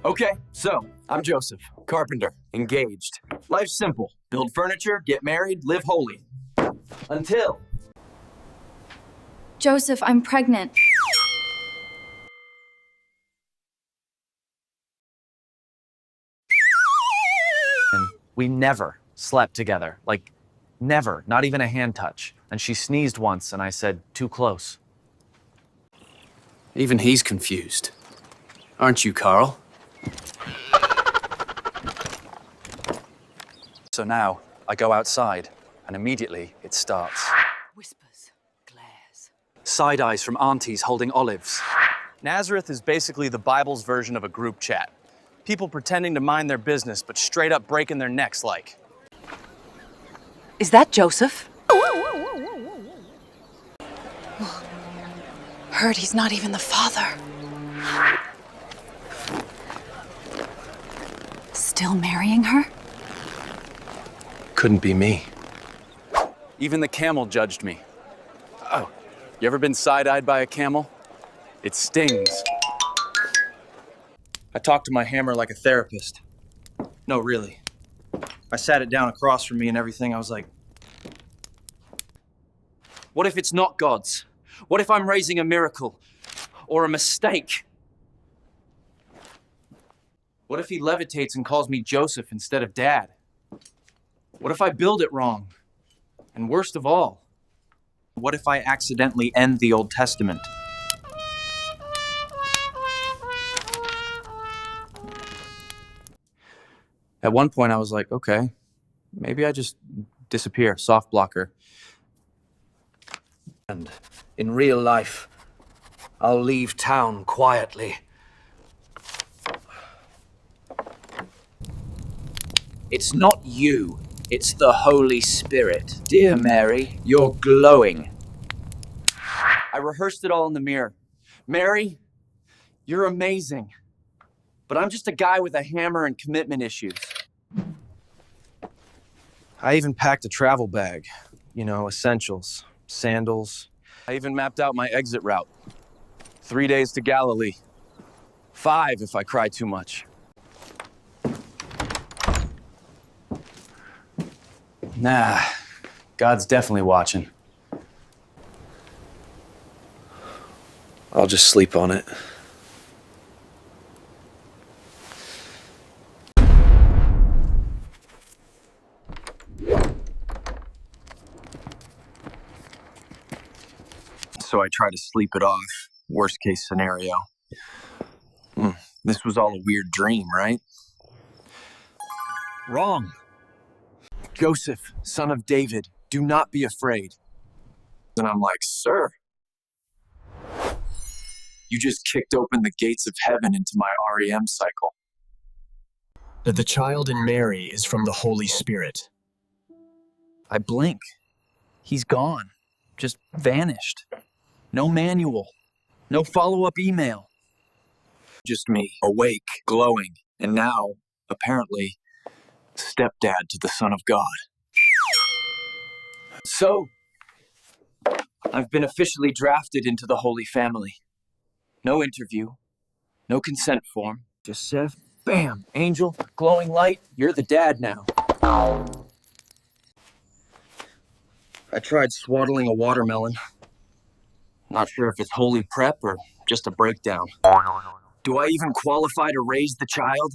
Okay, so I'm Joseph, carpenter, engaged. Life's simple. Build furniture, get married, live holy. Until... Joseph, I'm pregnant. And we never slept together. Like, never. Not even a hand touch. And she sneezed once, and I said, too close. Even he's confused. Aren't you, Carl? So now, I go outside, and immediately it starts. Whispers, glares. Side eyes from aunties holding olives. Nazareth is basically the Bible's version of a group chat. People pretending to mind their business, but straight up breaking their necks like. Is that Joseph? Heard he's not even the father. Still marrying her? Couldn't be me. Even the camel judged me. Oh, you ever been side-eyed by a camel? It stings. I talked to my hammer like a therapist. No, really. I sat it down across from me and everything. I was like, what if it's not God's? What if I'm raising a miracle or a mistake? What if he levitates and calls me Joseph instead of Dad? What if I build it wrong? And worst of all, what if I accidentally end the Old Testament? At one point, I was like, okay, maybe I just disappear, soft blocker. And in real life, I'll leave town quietly. It's not you, it's the Holy Spirit. Dear Mary, you're glowing. I rehearsed it all in the mirror. Mary, you're amazing. But I'm just a guy with a hammer and commitment issues. I even packed a travel bag. You know, essentials, sandals. I even mapped out my exit route. 3 days to Galilee. 5 if I cry too much. Nah, God's definitely watching. I'll just sleep on it. So I try to sleep it off. Worst case scenario. This was all a weird dream, right? Wrong. Joseph, son of David, do not be afraid. And I'm like, sir, you just kicked open the gates of heaven into my REM cycle. That the child in Mary is from the Holy Spirit. I blink. He's gone. Just vanished. No manual. No follow-up email. Just me, awake, glowing, and now, apparently, stepdad to the Son of God. So, I've been officially drafted into the Holy Family. No interview, no consent form, just said, bam, angel, glowing light, you're the dad now. I tried swaddling a watermelon. Not sure if it's holy prep or just a breakdown. Do I even qualify to raise the child?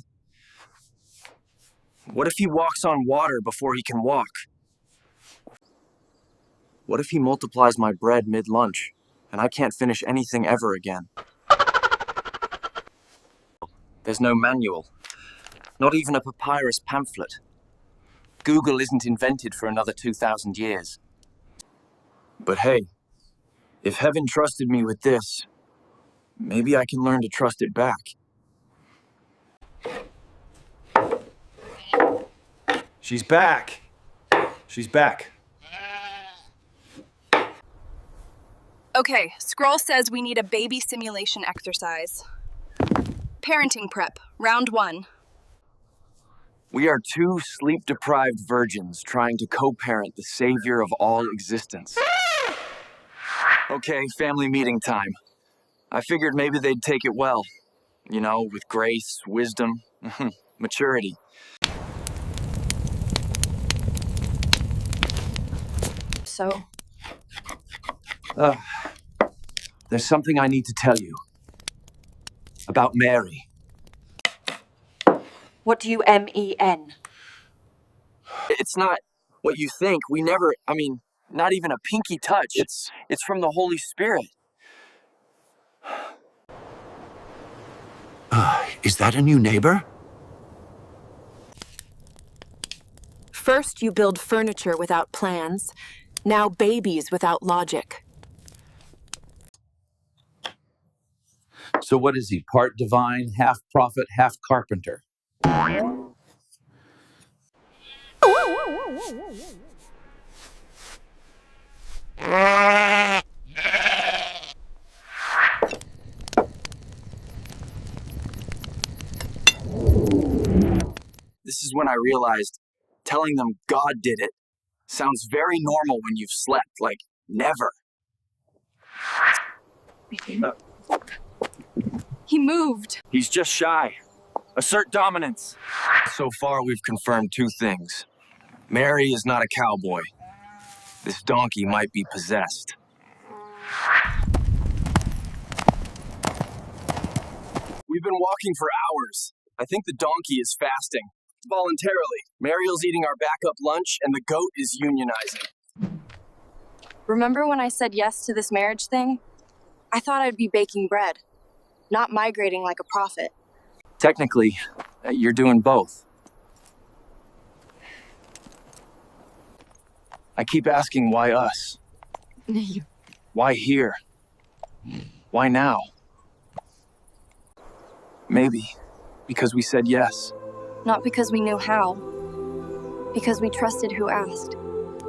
What if he walks on water before he can walk? What if he multiplies my bread mid-lunch and I can't finish anything ever again? There's no manual. Not even a papyrus pamphlet. Google isn't invented for another 2,000 years. But hey, if heaven trusted me with this, maybe I can learn to trust it back. She's back. She's back. Okay, Scroll says we need a baby simulation exercise. Parenting prep, round 1. We are 2 sleep-deprived virgins trying to co-parent the savior of all existence. Okay, family meeting time. I figured maybe they'd take it well. You know, with grace, wisdom, maturity. So, There's something I need to tell you. About Mary. What do you MEN? It's not what you think. We never, not even a pinky touch. It's from the Holy Spirit. Is that a new neighbor? First, you build furniture without plans. Now babies without logic. So what is he, part divine, half prophet, half carpenter? This is when I realized telling them God did it sounds very normal when you've slept, like never. he moved. He's just shy. Assert dominance. So far, we've confirmed two things. Mary is not a cowboy. This donkey might be possessed. We've been walking for hours. I think the donkey is fasting. Voluntarily. Mariel's eating our backup lunch, and the goat is unionizing. Remember when I said yes to this marriage thing? I thought I'd be baking bread, not migrating like a prophet. Technically, you're doing both. I keep asking why us? Why here? Why now? Maybe because we said yes. Not because we knew how. Because we trusted who asked.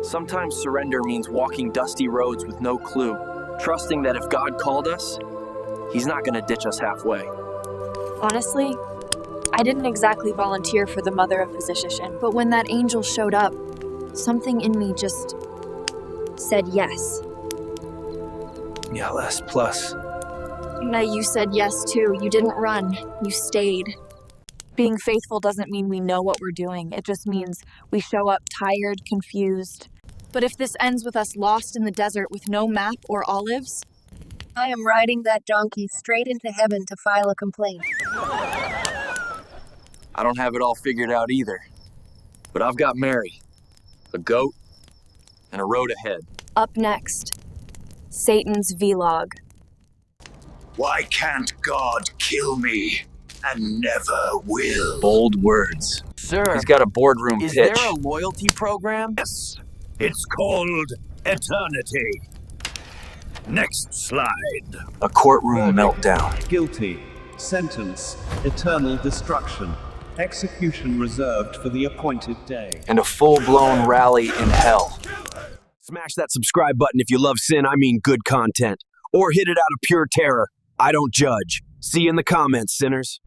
Sometimes surrender means walking dusty roads with no clue, trusting that if God called us, He's not going to ditch us halfway. Honestly, I didn't exactly volunteer for the mother of position, but when that angel showed up, something in me just said yes. Yeah, plus. Now you said yes too. You didn't run. You stayed. Being faithful doesn't mean we know what we're doing. It just means we show up tired, confused. But if this ends with us lost in the desert with no map or olives, I am riding that donkey straight into heaven to file a complaint. I don't have it all figured out either. But I've got Mary, a goat, and a road ahead. up next, Satan's vlog. Why can't God kill me? And never will. Bold words. Sir, He's got a boardroom is pitch. there a loyalty program? Yes, it's called eternity. Next slide. A courtroom meltdown. Guilty. Sentence. Eternal destruction. Execution reserved for the appointed day. And a full-blown rally in hell. Smash that subscribe button if you love sin, I mean good content. Or hit it out of pure terror. I don't judge. See you in the comments, sinners.